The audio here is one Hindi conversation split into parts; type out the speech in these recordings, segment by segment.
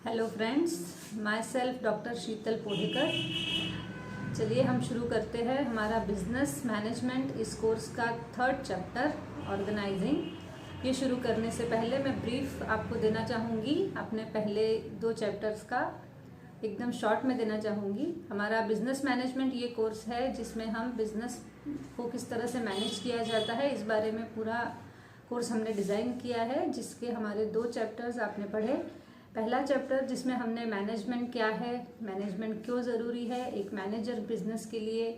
Hello friends, myself doctor Sheetal Podekar. चलिए हम शुरू करते हैं हमारा बिजनेस मैनेजमेंट इस कोर्स का थर्ड चैप्टर ऑर्गेनाइजिंग। ये शुरू करने से पहले मैं ब्रीफ आपको देना चाहूँगी अपने पहले दो चैप्टर्स का, एकदम शॉर्ट में देना चाहूँगी। हमारा बिजनेस मैनेजमेंट ये कोर्स है जिसमें हम बिजनेस को किस तरह से मैनेज किया जाता है इस बारे में पूरा कोर्स हमने डिज़ाइन किया है, जिसके हमारे दो चैप्टर्स आपने पढ़े। पहला चैप्टर जिसमें हमने मैनेजमेंट क्या है, मैनेजमेंट क्यों ज़रूरी है, एक मैनेजर बिजनेस के लिए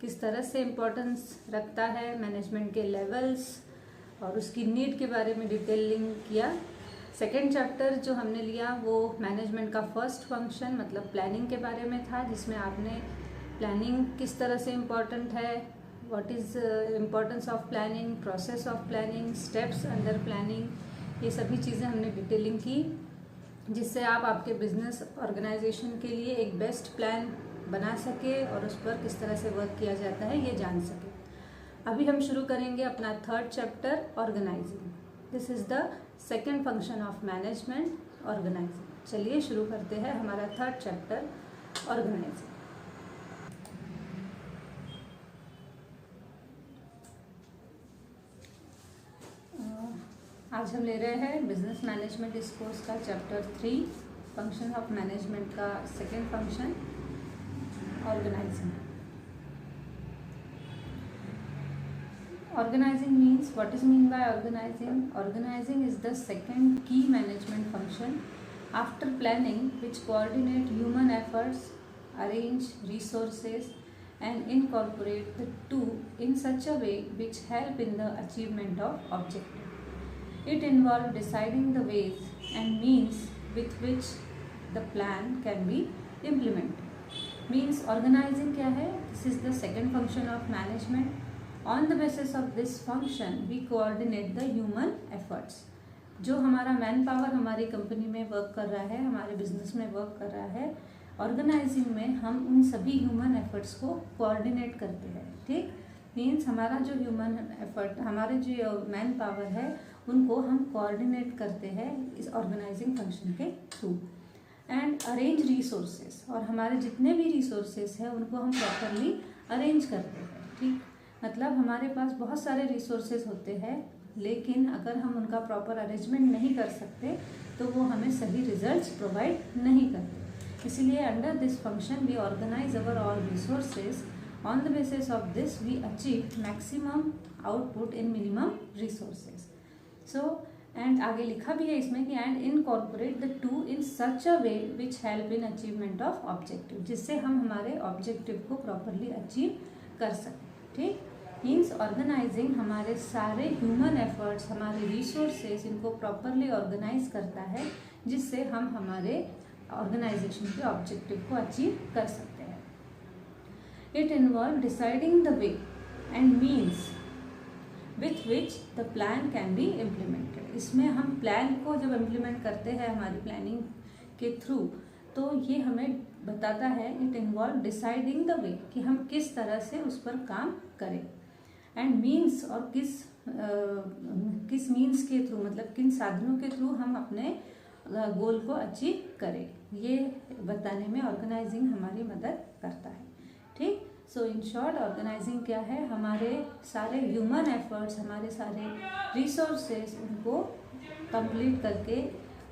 किस तरह से इम्पोर्टेंस रखता है, मैनेजमेंट के लेवल्स और उसकी नीड के बारे में डिटेलिंग किया। सेकेंड चैप्टर जो हमने लिया वो मैनेजमेंट का फर्स्ट फंक्शन मतलब प्लानिंग के बारे में था, जिसमें आपने प्लानिंग किस तरह से इम्पोर्टेंट है, what is importance of planning, process of planning, steps under planning, ये सभी चीज़ें हमने डिटेलिंग की, जिससे आप आपके बिजनेस ऑर्गेनाइजेशन के लिए एक बेस्ट प्लान बना सके और उस पर किस तरह से वर्क किया जाता है ये जान सके। अभी हम शुरू करेंगे अपना third chapter organizing. This is the second function of management, organizing. चलिए शुरू करते हैं हमारा थर्ड चैप्टर ऑर्गेनाइजिंग। आज हम ले रहे हैं बिजनेस मैनेजमेंट इस कोर्स का चैप्टर 3 फंक्शन ऑफ मैनेजमेंट का second function organising. Organising means what is mean by organising? Organising is the second key management function after planning which coordinate human efforts, arrange resources and incorporate the two in such a way which help in the achievement of objective. It involves deciding the ways and means with which the plan can be implemented. Means organizing क्या है? This is the second function of management. On the basis of this function, we coordinate the human efforts. जो हमारा मैन पावर हमारी कंपनी में वर्क कर रहा है, हमारे बिजनेस में वर्क कर रहा है, ऑर्गेनाइजिंग में हम उन सभी ह्यूमन एफर्ट्स को कोऑर्डिनेट करते हैं। ठीक, मीन्स हमारा जो ह्यूमन एफर्ट, हमारे जो मैन पावर है उनको हम कोऑर्डिनेट करते हैं इस ऑर्गेनाइजिंग फंक्शन के थ्रू। एंड अरेंज रिसोर्सेस, और हमारे जितने भी रिसोर्सेस हैं उनको हम प्रॉपरली अरेंज करते हैं। ठीक, मतलब हमारे पास बहुत सारे रिसोर्सेस होते हैं, लेकिन अगर हम उनका प्रॉपर अरेंजमेंट नहीं कर सकते तो वो हमें सही रिजल्ट्स प्रोवाइड नहीं करते। इसीलिए under this function we organize our all resources. On the basis of this we achieve maximum output in minimum resources. So and आगे लिखा भी है इसमें कि and incorporate the two in such a way which help in achievement of objective, जिससे हम हमारे ऑब्जेक्टिव को प्रॉपरली अचीव कर सकें। ठीक, मीन्स ऑर्गेनाइजिंग हमारे सारे ह्यूमन एफर्ट्स, हमारे रिसोर्सेज, इनको प्रॉपरली ऑर्गेनाइज करता है, जिससे हम हमारे ऑर्गेनाइजेशन के ऑब्जेक्टिव को अचीव कर सकते हैं। It involve deciding the way and means with which the plan can be implemented. इसमें हम प्लान को जब इम्प्लीमेंट करते हैं हमारी प्लानिंग के थ्रू, तो ये हमें बताता है, it involve deciding the way, कि हम किस तरह से उस पर काम करें, एंड मीन्स, और किस मीन्स के थ्रू, मतलब किन साधनों के थ्रू हम अपने गोल को अचीव करें, ये बताने में ऑर्गेनाइजिंग हमारी मदद करता है। ठीक, सो इन शॉर्ट ऑर्गेनाइजिंग क्या है? हमारे सारे ह्यूमन एफर्ट्स, हमारे सारे रिसोर्सेज, उनको कंप्लीट करके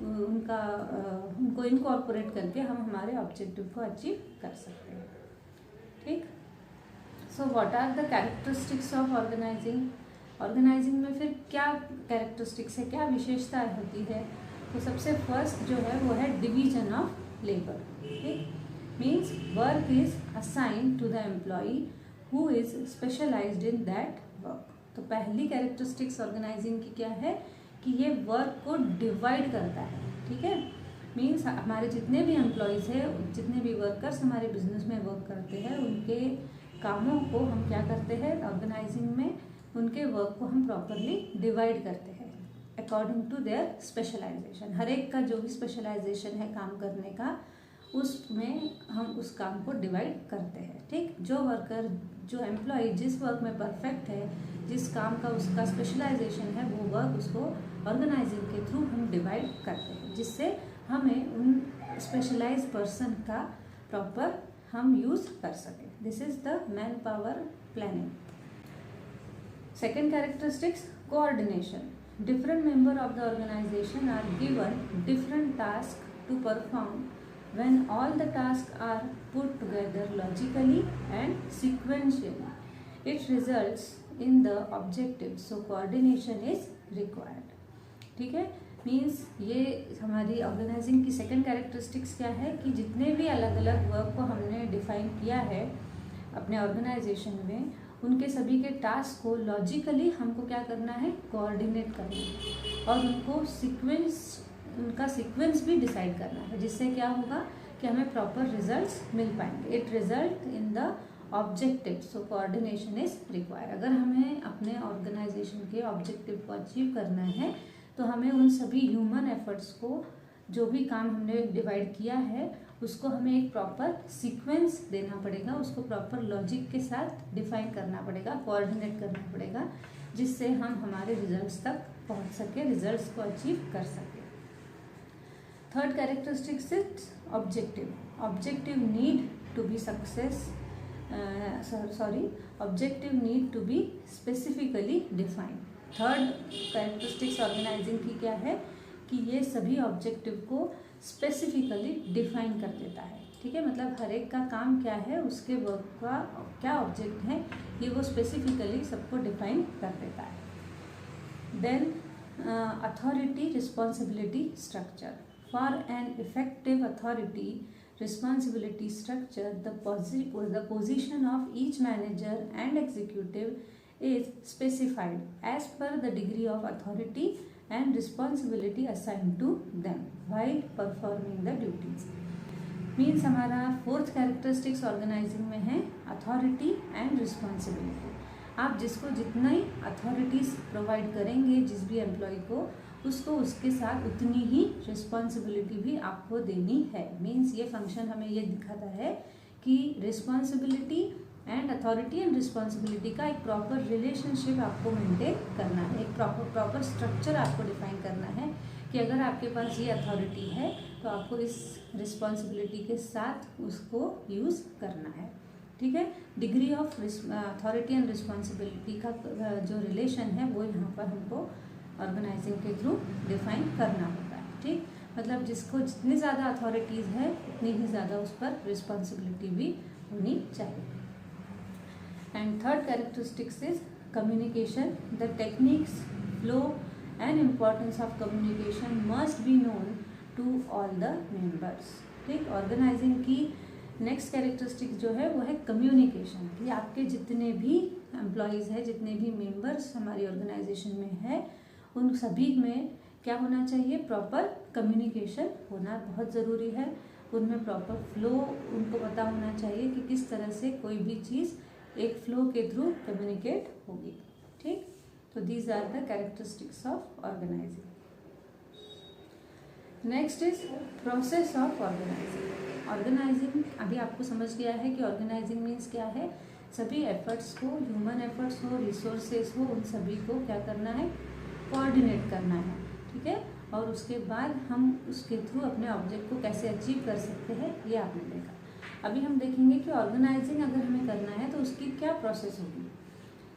उनको इनकॉर्पोरेट करके हम हमारे ऑब्जेक्टिव को अचीव कर सकते हैं। ठीक, so what are the characteristics of organizing? Organizing में फिर क्या कैरेक्टरिस्टिक्स है, क्या विशेषताएं होती है? तो सबसे फर्स्ट जो है वो है डिवीजन ऑफ लेबर। ठीक, means work is assigned to the employee who is specialized in that work. तो पहली कैरेक्टरिस्टिक्स ऑर्गेनाइजिंग की क्या है कि ये वर्क को डिवाइड करता है। ठीक है, मीन्स हमारे जितने भी एम्प्लॉयज़ हैं, जितने भी वर्कर्स हमारे बिजनेस में वर्क करते हैं, उनके कामों को हम क्या करते हैं ऑर्गेनाइजिंग में, उनके वर्क को हम प्रॉपरली डिवाइड करते हैं अकॉर्डिंग टू देयर स्पेशलाइजेशन। हर एक का जो भी स्पेशलाइजेशन है काम करने का, उसमें हम उस काम को डिवाइड करते हैं। ठीक, जो वर्कर, जो एम्प्लॉय जिस वर्क में परफेक्ट है, जिस काम का उसका स्पेशलाइजेशन है, वो वर्क उसको ऑर्गेनाइजिंग के थ्रू हम डिवाइड करते हैं, जिससे हमें उन स्पेशलाइज्ड पर्सन का प्रॉपर हम यूज़ कर सकें। This is the man power planning. Second characteristics, coordination. Different member of the organization are given different tasks to perform. When all the tasks are put together logically and sequentially, it results in the objective. So coordination is required. ठीक है, मीन्स ये हमारी ऑर्गेनाइजिंग की सेकेंड कैरेक्टरिस्टिक्स क्या है कि जितने भी अलग अलग वर्क को हमने डिफाइन किया है अपने ऑर्गेनाइजेशन में, उनके सभी के टास्क को लॉजिकली हमको क्या करना है, कोऑर्डिनेट करना है और उनका सीक्वेंस भी डिसाइड करना है, जिससे क्या होगा कि हमें प्रॉपर रिजल्ट्स मिल पाएंगे। It result in the objective. So coordination is required. अगर हमें अपने ऑर्गेनाइजेशन के ऑब्जेक्टिव को अचीव करना है तो हमें उन सभी ह्यूमन एफर्ट्स को, जो भी काम हमने डिवाइड किया है, उसको हमें एक प्रॉपर सीक्वेंस देना पड़ेगा, उसको प्रॉपर लॉजिक के साथ डिफाइन करना पड़ेगा, कोऑर्डिनेट करना पड़ेगा, जिससे हम हमारे रिजल्ट्स तक पहुंच सके, रिजल्ट्स को अचीव कर सके। Third characteristics is objective. Objective need to be objective need to be specifically defined. Third characteristics organizing की क्या है कि ये सभी ऑब्जेक्टिव को स्पेसिफिकली डिफाइन कर देता है। ठीक है, मतलब हर एक का काम क्या है, उसके वर्क का क्या ऑब्जेक्ट है, ये वो स्पेसिफिकली सबको डिफाइन कर देता है। Then authority responsibility structure. For an effective authority responsibility structure, the position of each manager and executive is specified as per the degree of authority and responsibility assigned to them while performing the duties. Means हमारा फोर्थ कैरेक्टरिस्टिक्स ऑर्गेनाइजिंग में है अथॉरिटी एंड रिस्पॉन्सिबिलिटी। आप जिसको जितना ही अथॉरिटीज़ प्रोवाइड करेंगे जिस भी एम्प्लॉय को, उसको उसके साथ उतनी ही रिस्पॉन्सिबिलिटी भी आपको देनी है। मीन्स ये फंक्शन हमें ये दिखाता है कि responsibility and authority and responsibility का एक प्रॉपर रिलेशनशिप आपको मेंटेन करना है, एक प्रॉपर स्ट्रक्चर आपको डिफाइन करना है कि अगर आपके पास ये अथॉरिटी है तो आपको इस रिस्पॉन्सिबिलिटी के साथ उसको यूज़ करना है। ठीक है, degree of authority and responsibility का जो रिलेशन है वो यहाँ पर हमको ऑर्गेनाइजिंग के थ्रू डिफाइन करना होता है। ठीक, मतलब जिसको जितनी ज़्यादा अथॉरिटीज़ है उतनी ही ज़्यादा उस पर रिस्पॉन्सिबिलिटी भी होनी चाहिए। And third characteristics is communication. The techniques, flow and importance of communication must be known to all the members. ठीक, ऑर्गेनाइजिंग की नेक्स्ट कैरेक्टरिस्टिक जो है वो है कम्युनिकेशन। कि आपके जितने भी एम्प्लॉयज़ हैं, जितने भी मेंबर्स हमारी ऑर्गेनाइजेशन में है, उन सभी में क्या होना चाहिए, प्रॉपर कम्युनिकेशन होना बहुत ज़रूरी है। उनमें प्रॉपर फ्लो उनको पता होना चाहिए कि किस तरह से कोई भी चीज़ एक फ्लो के थ्रू कम्युनिकेट होगी। ठीक, तो these are the characteristics of organizing. Next is process of organizing. Organizing अभी आपको समझ गया है कि ऑर्गेनाइजिंग मीन्स क्या है, सभी एफर्ट्स को, ह्यूमन एफर्ट्स हो, रिसोर्सेज हो, उन सभी को क्या करना है, कोऑर्डिनेट करना है। ठीक है, और उसके बाद हम उसके थ्रू अपने ऑब्जेक्ट को कैसे अचीव कर सकते हैं, ये आपने देखा। अभी हम देखेंगे कि ऑर्गेनाइजिंग अगर हमें करना है तो उसकी क्या प्रोसेस होगी।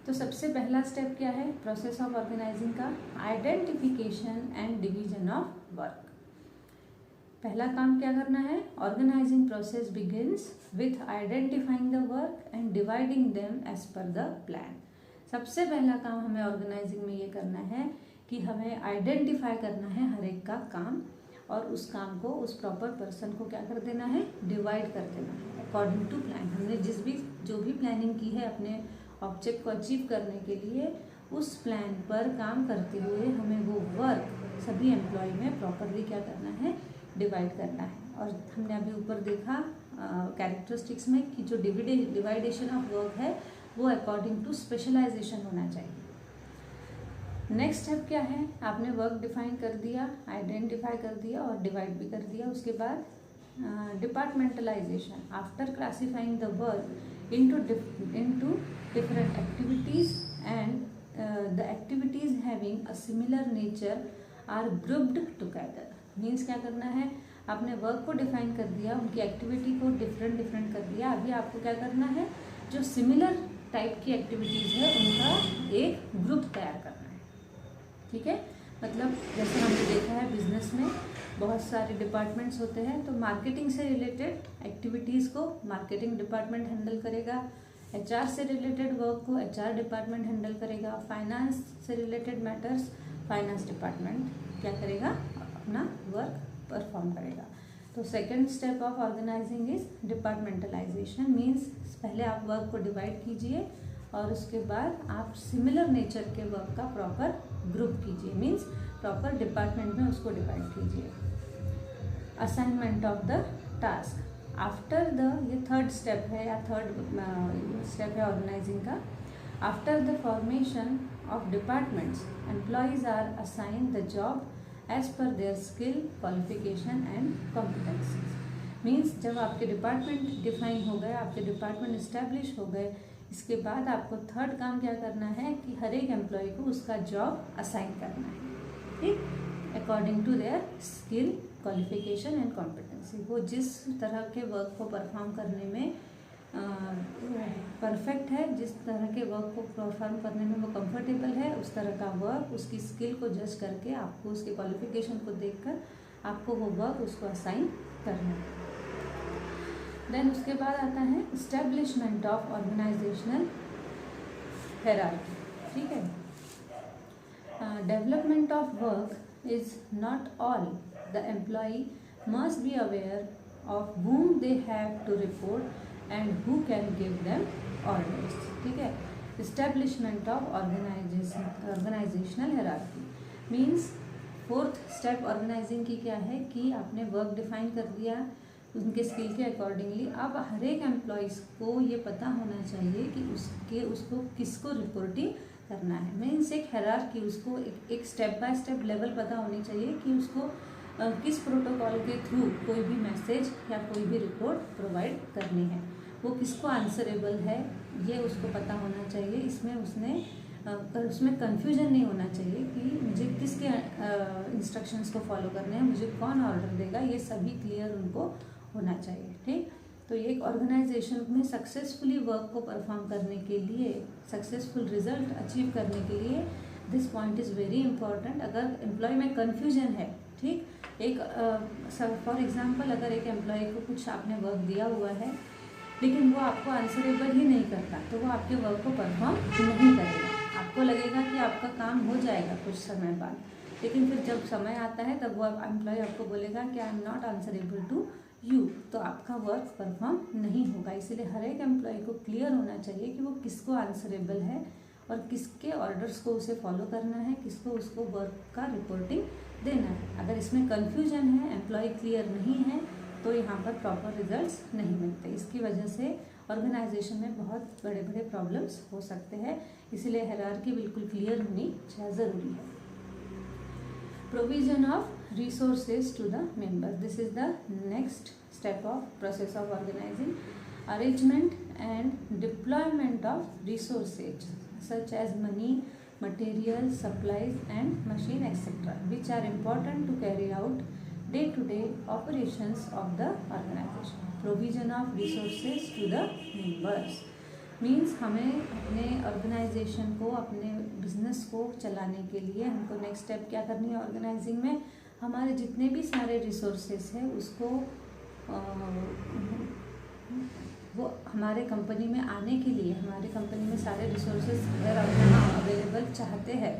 तो सबसे पहला स्टेप क्या है प्रोसेस ऑफ ऑर्गेनाइजिंग का, identification and division of work. पहला काम क्या करना है, organizing process begins with identifying the work and dividing them as per the plan. सबसे पहला काम हमें ऑर्गेनाइजिंग में ये करना है कि हमें आइडेंटिफाई करना है हर एक का काम, और उस काम को, उस प्रॉपर पर्सन को क्या कर देना है, डिवाइड कर देना है अकॉर्डिंग टू प्लान। हमने जो भी प्लानिंग की है अपने ऑब्जेक्ट को अचीव करने के लिए, उस प्लान पर काम करते हुए हमें वो वर्क सभी एम्प्लॉय में प्रॉपरली क्या करना है, डिवाइड करना है। और हमने अभी ऊपर देखा कैरेक्टरिस्टिक्स में कि जो डिवाइडेशन ऑफ वर्क है वो अकॉर्डिंग टू स्पेशलाइजेशन होना चाहिए। नेक्स्ट स्टेप क्या है, आपने वर्क डिफाइन कर दिया, आइडेंटिफाई कर दिया और डिवाइड भी कर दिया। उसके बाद departmentalization. After classifying the work into different activities, and the activities having a similar nature are grouped together. Means क्या करना है, आपने वर्क को डिफाइन कर दिया, उनकी एक्टिविटी को डिफरेंट कर दिया. अभी आपको क्या करना है, जो सिमिलर टाइप की एक्टिविटीज़ है उनका एक ग्रुप तैयार करना है. ठीक है, मतलब जैसे हमने देखा है बिजनेस में बहुत सारे डिपार्टमेंट्स होते हैं, तो मार्केटिंग से रिलेटेड एक्टिविटीज़ को मार्केटिंग डिपार्टमेंट हैंडल करेगा, एचआर से रिलेटेड वर्क को एचआर डिपार्टमेंट हैंडल करेगा, फाइनेंस से रिलेटेड मैटर्स फाइनेंस डिपार्टमेंट क्या करेगा, अपना वर्क परफॉर्म करेगा. तो second step of organizing is departmentalization. Means पहले आप वर्क को डिवाइड कीजिए और उसके बाद आप सिमिलर नेचर के वर्क का प्रॉपर ग्रुप कीजिए. मीन्स प्रॉपर डिपार्टमेंट में उसको डिवाइड कीजिए. Assignment of the task. After the, ये थर्ड स्टेप है या थर्ड स्टेप है ऑर्गेनाइजिंग का. After the formation of departments, employees are assign the job as per their skill, qualification and competencies. Means जब आपके डिपार्टमेंट डिफाइन हो गए, आपके डिपार्टमेंट इस्टेब्लिश हो गए, इसके बाद आपको थर्ड काम क्या करना है कि हर एक एम्प्लॉय को उसका जॉब असाइन करना है. ठीक, according to their skill, qualification and competency. वो जिस तरह के वर्क को परफॉर्म करने में परफेक्ट है, जिस तरह के वर्क को परफॉर्म करने में वो कंफर्टेबल है, उस तरह का वर्क, उसकी स्किल को जज करके आपको उसके क्वालिफिकेशन को देखकर आपको वो वर्क उसको असाइन करना है. देन उसके बाद आता है इस्टेब्लिशमेंट ऑफ ऑर्गेनाइजेशनल हायरार्की. ठीक है, development of work is not all. The employee must be aware of whom they have to report and who can give them orders. ठीक है, establishment of organizational hierarchy means fourth step organizing की क्या है कि आपने वर्क डिफाइन कर दिया उनके स्किल के अकॉर्डिंगली. अब हर एक एम्प्लॉयज़ को ये पता होना चाहिए कि उसको किसको रिपोर्टिंग करना है. मीन्स एक हायरार्की, उसको एक स्टेप बाय स्टेप लेवल पता होनी चाहिए कि उसको किस प्रोटोकॉल के थ्रू कोई भी मैसेज या कोई भी रिपोर्ट प्रोवाइड करनी है, वो किसको आंसरेबल है, ये उसको पता होना चाहिए. उसमें कन्फ्यूजन नहीं होना चाहिए कि मुझे किसके इंस्ट्रक्शंस को फॉलो करने हैं, मुझे कौन ऑर्डर देगा, ये सभी क्लियर उनको होना चाहिए. ठीक, तो ये एक ऑर्गेनाइजेशन में सक्सेसफुली वर्क को परफॉर्म करने के लिए, सक्सेसफुल रिजल्ट अचीव करने के लिए this point is very important. अगर एम्प्लॉय में कन्फ्यूजन है, ठीक, एक फॉर एग्जांपल अगर एक एम्प्लॉय को कुछ आपने वर्क दिया हुआ है लेकिन वो आपको आंसरेबल ही नहीं करता, तो वो आपके वर्क को परफॉर्म नहीं करेगा. आपको लगेगा कि आपका काम हो जाएगा कुछ समय बाद, लेकिन फिर जब समय आता है तब वो एम्प्लॉय आपको बोलेगा कि I am not answerable to you, तो आपका वर्क परफॉर्म नहीं होगा. इसीलिए हर एक एम्प्लॉय को क्लियर होना चाहिए कि वो किसको आंसरेबल है और किसके ऑर्डर्स को उसे फॉलो करना है, किसको उसको वर्क का रिपोर्टिंग देना है. अगर इसमें कन्फ्यूजन है, एम्प्लॉय क्लियर नहीं है, तो यहाँ पर प्रॉपर रिजल्ट्स नहीं मिलते. इसकी वजह से ऑर्गेनाइजेशन में बहुत बड़े बड़े प्रॉब्लम्स हो सकते हैं. इसीलिए हायरार्की बिल्कुल क्लियर होनी ज़रूरी है. Provision of resources to the members. This is the next step of process of organizing. Arrangement and deployment of resources such as money, materials, supplies and machine etc. which are important to carry out day-to-day operations of the organization. Provision of resources to the members means हमें अपने ऑर्गेनाइजेशन को, अपने बिजनेस को चलाने के लिए हमको नेक्स्ट स्टेप क्या करनी है ऑर्गेनाइजिंग में. हमारे जितने भी सारे रिसोर्सेज हैं उसको वो हमारे कंपनी में आने के लिए, हमारी कंपनी में सारे रिसोर्सेज अगर हम अवेलेबल चाहते हैं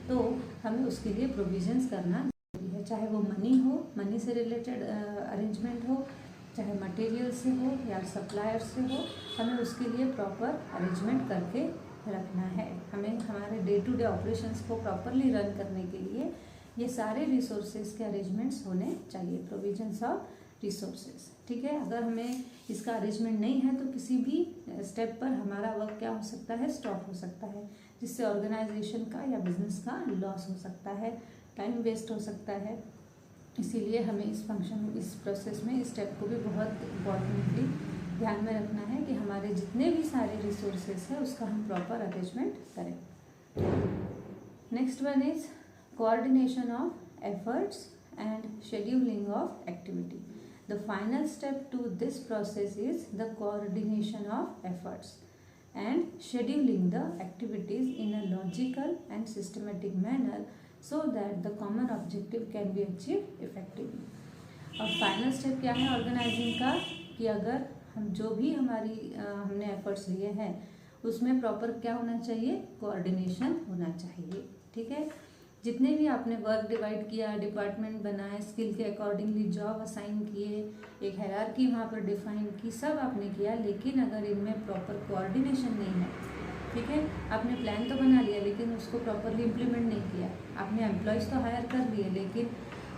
तो हमें उसके लिए प्रोविजंस करना जरूरी है. चाहे वो मनी हो, मनी से रिलेटेड अरेंजमेंट हो, चाहे मटेरियल से हो या सप्लायर से हो, हमें उसके लिए प्रॉपर अरेंजमेंट करके रखना है. हमें हमारे डे टू डे ऑपरेशंस को प्रॉपरली रन करने के लिए ये सारे रिसोर्सेज के अरेंजमेंट्स होने चाहिए. Provisions of resources. ठीक है, अगर हमें इसका अरेंजमेंट नहीं है तो किसी भी स्टेप पर हमारा वर्क क्या हो सकता है, स्टॉप हो सकता है, जिससे ऑर्गेनाइजेशन का या बिजनेस का लॉस हो सकता है, टाइम वेस्ट हो सकता है, इसीलिए हमें इस प्रोसेस में इस स्टेप को भी बहुत इम्पॉर्टेंटली ध्यान में रखना है कि हमारे जितने भी सारे रिसोर्सेस हैं उसका हम प्रॉपर अरेंजमेंट करें। Next one is coordination of efforts and scheduling of activity. The final step to this process is the coordination of efforts and scheduling the activities in a logical and systematic manner so that the common objective can be achieved effectively. और फाइनल स्टेप क्या है ऑर्गेनाइजिंग का कि अगर हम जो भी हमने एफर्ट्स लिए हैं उसमें प्रॉपर क्या होना चाहिए, कोऑर्डिनेशन होना चाहिए। ठीक है, जितने भी आपने वर्क डिवाइड किया, डिपार्टमेंट बनाए, स्किल के अकॉर्डिंगली जॉब असाइन किए, एक हायरार्की वहाँ पर डिफाइन की, सब आपने किया, लेकिन अगर इनमें प्रॉपर कोऑर्डिनेशन नहीं है, ठीक है, आपने प्लान तो बना लिया लेकिन उसको प्रॉपरली इम्प्लीमेंट नहीं किया, आपने एम्प्लॉयज़ तो हायर कर लिए लेकिन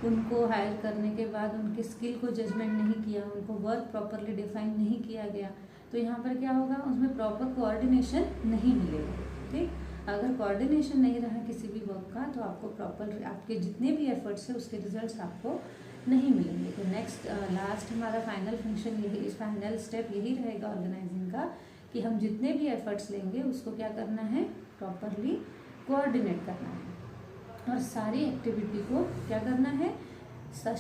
उनको हायर करने के बाद उनके स्किल को जजमेंट नहीं किया, उनको वर्क प्रॉपरली डिफाइन नहीं किया गया, तो यहाँ पर क्या होगा, उसमें प्रॉपर कोऑर्डिनेशन नहीं मिलेगा। ठीक, अगर कोऑर्डिनेशन नहीं रहा किसी भी वर्क का तो आपको प्रॉपर आपके जितने भी एफर्ट्स हैं उसके रिजल्ट्स आपको नहीं मिलेंगे। तो नेक्स्ट लास्ट हमारा फाइनल फंक्शन यही, फाइनल स्टेप यही रहेगा ऑर्गेनाइजिंग का कि हम जितने भी एफर्ट्स लेंगे उसको क्या करना है, प्रॉपरली कोऑर्डिनेट करना है और सारी एक्टिविटी को क्या करना है,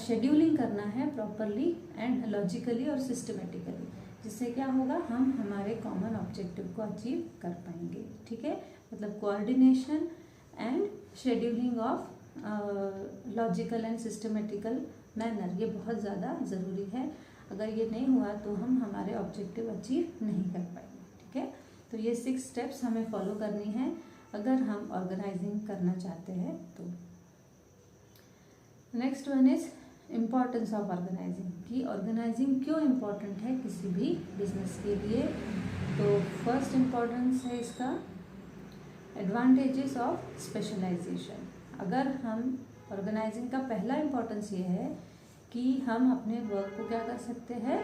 शेड्यूलिंग करना है प्रॉपरली एंड लॉजिकली और सिस्टमेटिकली, जिससे क्या होगा, हम हमारे कॉमन ऑब्जेक्टिव को अचीव कर पाएंगे। ठीक है, मतलब coordination and scheduling of logical and systematical manner, ये बहुत ज़्यादा ज़रूरी है। अगर ये नहीं हुआ तो हम हमारे ऑब्जेक्टिव अचीव नहीं कर पाएंगे। ठीक है, तो ये 6 स्टेप्स हमें फॉलो करनी है अगर हम ऑर्गेनाइजिंग करना चाहते हैं तो। Next one is importance of organizing, कि ऑर्गेनाइजिंग क्यों इम्पॉर्टेंट है किसी भी बिजनेस के लिए। तो फर्स्ट इम्पॉर्टेंस है इसका एडवांटेजेस ऑफ स्पेशलाइजेशन। अगर हम ऑर्गेनाइजिंग का पहला इम्पॉर्टेंस ये है कि हम अपने वर्क को क्या कर सकते हैं,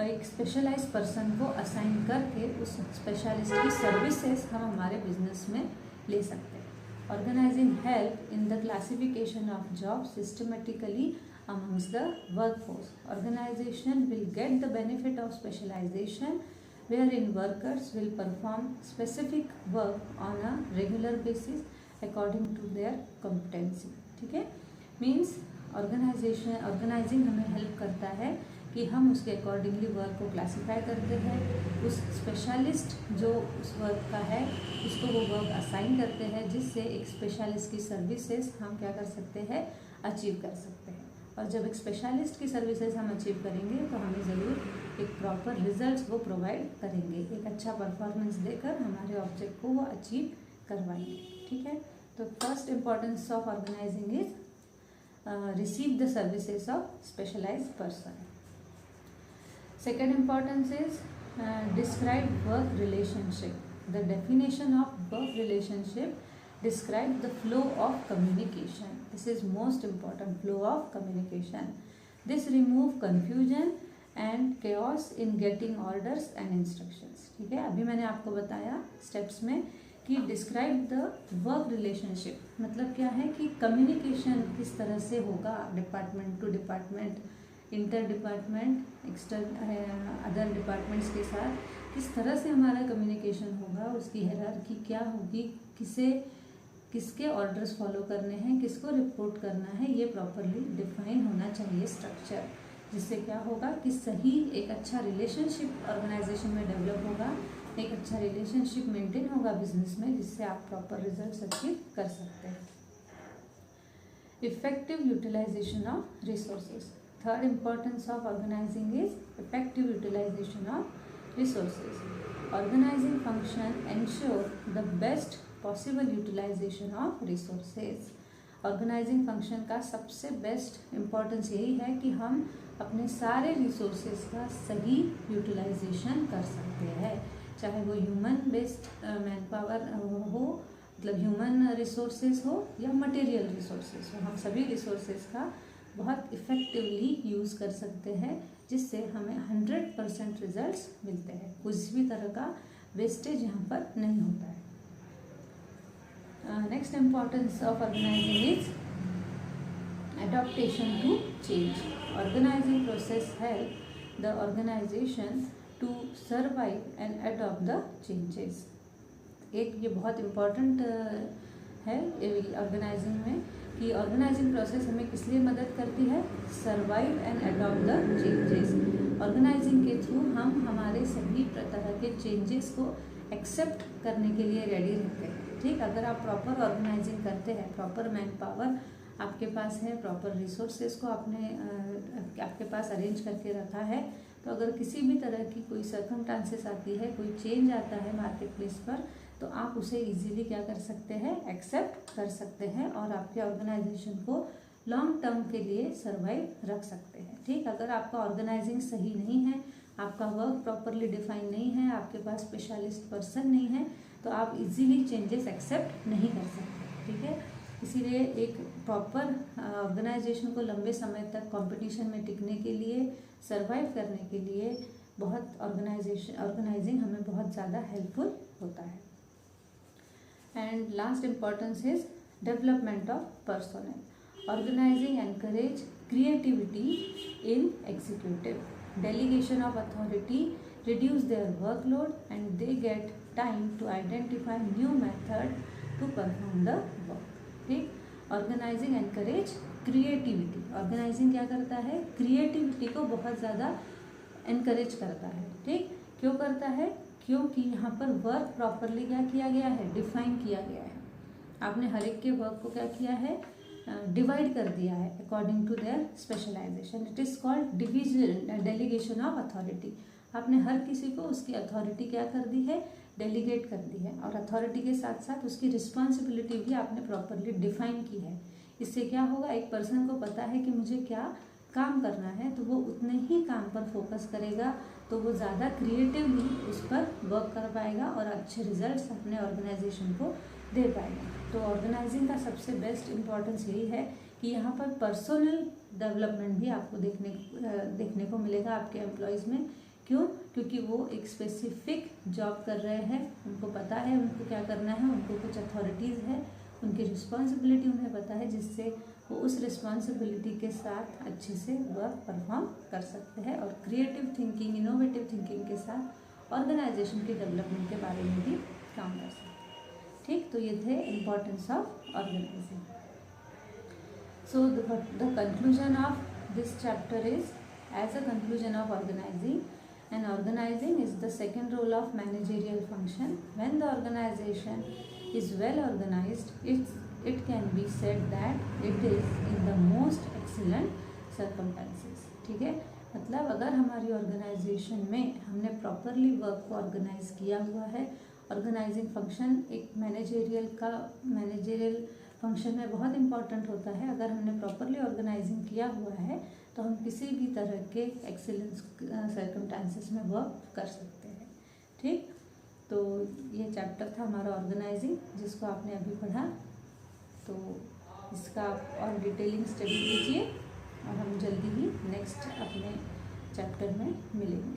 एक स्पेशलाइज पर्सन को असाइन करके उस स्पेशलिस्ट की सर्विसेज हम हमारे बिजनेस में ले सकते हैं। Organizing help in the classification of job systematically amongst the workforce. Organization will get the benefit of specialization wherein workers will perform specific work on a regular basis according to their competency. ठीक है, मीन्स ऑर्गेनाइजिंग हमें हेल्प करता है कि हम उसके अकॉर्डिंगली वर्क को क्लासीफाई करते हैं, उस स्पेशलिस्ट जो उस वर्क का है उसको वो वर्क असाइन करते हैं, जिससे एक स्पेशलिस्ट की सर्विसेज हम क्या कर सकते हैं, अचीव कर सकते हैं। और जब एक स्पेशलिस्ट की सर्विसेज हम अचीव करेंगे तो हमें ज़रूर एक प्रॉपर रिजल्ट्स वो प्रोवाइड करेंगे, एक अच्छा परफॉर्मेंस देकर हमारे ऑब्जेक्ट को वो अचीव करवाएंगे। ठीक है, तो first importance of organizing is receive the services of specialized person. Second importance is describe work relationship. The definition of work relationship describe the flow of communication. This is most important, flow of communication. This remove confusion and chaos in getting orders and instructions. ठीक है, अभी मैंने आपको बताया स्टेप्स में कि डिस्क्राइब द वर्क रिलेशनशिप, मतलब क्या है कि कम्युनिकेशन किस तरह से होगा department to department, inter department, other departments के साथ किस तरह से हमारा कम्युनिकेशन होगा, उसकी हायरार्की क्या होगी, किसके ऑर्डर्स फॉलो करने हैं, किसको रिपोर्ट करना है, ये प्रॉपरली डिफाइन होना चाहिए स्ट्रक्चर, जिससे क्या होगा कि सही एक अच्छा रिलेशनशिप ऑर्गेनाइजेशन में डेवलप होगा, एक अच्छा रिलेशनशिप मेंटेन होगा बिजनेस में, जिससे आप प्रॉपर रिजल्ट्स अचीव कर सकते हैं। Effective utilization of resources. Third importance of organizing is effective utilization of resources. Organizing function ensure the best possible utilization of resources. Organizing function का सबसे बेस्ट इम्पॉर्टेंस यही है कि हम अपने सारे रिसोर्सेज का सही यूटिलाइजेशन कर सकते हैं, चाहे वो ह्यूमन बेस्ड मैन पावर हो, मतलब ह्यूमन रिसोर्सेज हो या मटेरियल रिसोर्सेज हो, हम सभी रिसोर्सेज का बहुत इफ़ेक्टिवली यूज़ कर सकते हैं, जिससे हमें 100% रिजल्ट्स मिलते हैं, कुछ भी तरह का वेस्टेज यहाँ पर नहीं होता है। Next importance of organizing is adaptation to change. Organizing process help the organization to survive and adopt the changes. एक ये बहुत इम्पॉर्टेंट है ऑर्गेनाइजिंग में कि ऑर्गेनाइजिंग प्रोसेस हमें किस लिए मदद करती है, survive and adopt the changes. Organizing के थ्रू हम हमारे सभी तरह के चेंजेस को एक्सेप्ट करने के लिए रेडी रहते हैं। ठीक, अगर आप प्रॉपर ऑर्गेनाइजिंग करते हैं, प्रॉपर मैन पावर आपके पास है, प्रॉपर रिसोर्सेज को आपने आपके पास अरेंज करके रखा है, तो अगर किसी भी तरह की कोई सर्कमस्टांसेस आती है, कोई चेंज आता है मार्केट प्लेस पर, तो आप उसे इजीली क्या कर सकते हैं, एक्सेप्ट कर सकते हैं और आपके ऑर्गेनाइजेशन को लॉन्ग टर्म के लिए सर्वाइव रख सकते हैं। ठीक, अगर आपका ऑर्गेनाइजिंग सही नहीं है, आपका वर्क प्रॉपरली डिफाइन नहीं है, आपके पास स्पेशलिस्ट पर्सन नहीं है, तो आप इजीली चेंजेस एक्सेप्ट नहीं कर सकते। ठीक है, इसीलिए एक प्रॉपर ऑर्गेनाइजेशन को लंबे समय तक कंपटीशन में टिकने के लिए, सर्वाइव करने के लिए बहुत ऑर्गेनाइजिंग हमें बहुत ज़्यादा हेल्पफुल होता है। And last importance is development of personnel. Organizing encourage creativity in executive, delegation of authority reduce their workload and they get time to identify new method to perform the work. ठीक, ऑर्गेनाइजिंग एनकरेज क्रिएटिविटी। ऑर्गेनाइजिंग क्या करता है, क्रिएटिविटी को बहुत ज़्यादा एनकरेज करता है। ठीक, क्यों करता है, क्योंकि यहाँ पर वर्क प्रॉपरली क्या किया गया है, डिफाइन किया गया है। आपने हर एक के वर्क को क्या किया है, डिवाइड कर दिया है according to their specialization. It is called division, delegation of authority. आपने हर किसी को उसकी अथॉरिटी क्या कर दी है, डेलीगेट कर दी है, और अथॉरिटी के साथ साथ उसकी रिस्पॉन्सिबिलिटी भी आपने प्रॉपरली डिफाइन की है। इससे क्या होगा, एक पर्सन को पता है कि मुझे क्या काम करना है, तो वो उतने ही काम पर फोकस करेगा, तो वो ज़्यादा क्रिएटिवली उस पर वर्क कर पाएगा और अच्छे रिजल्ट्स अपने ऑर्गेनाइजेशन को दे पाएगा। तो ऑर्गेनाइजिंग का सबसे बेस्ट इम्पॉर्टेंस यही है कि यहाँ पर पर्सनल डेवलपमेंट भी आपको देखने को मिलेगा आपके एम्प्लॉयज़ में। क्यों, क्योंकि वो एक स्पेसिफिक जॉब कर रहे हैं, उनको पता है उनको क्या करना है, उनको कुछ अथॉरिटीज़ है, उनकी रिस्पॉन्सिबिलिटी उन्हें पता है, जिससे वो उस रिस्पॉन्सिबिलिटी के साथ अच्छे से वर्क परफॉर्म कर सकते हैं और क्रिएटिव थिंकिंग, इनोवेटिव थिंकिंग के साथ ऑर्गेनाइजेशन के डेवलपमेंट के बारे में भी काम कर सकते हैं। ठीक, तो ये थे importance of organizing. So the conclusion of this chapter is, as a conclusion of organizing, and organizing is the second role of managerial function. When the organization is well organized, it can be said that it is in the most excellent circumstances. ठीक है, मतलब अगर हमारी ऑर्गेनाइजेशन में हमने प्रॉपरली वर्क को ऑर्गेनाइज किया हुआ है, ऑर्गेनाइजिंग फंक्शन एक मैनेजरियल फंक्शन में बहुत इंपॉर्टेंट होता है। अगर हमने प्रॉपरली ऑर्गेनाइजिंग किया हुआ है तो हम किसी भी तरह के एक्सीलेंस सर्कमस्टांसेस में वर्क कर सकते हैं। ठीक, तो ये चैप्टर था हमारा ऑर्गेनाइजिंग, जिसको आपने अभी पढ़ा, तो इसका आप और डिटेलिंग स्टडी कीजिए और हम जल्दी ही नेक्स्ट अपने चैप्टर में मिलेंगे।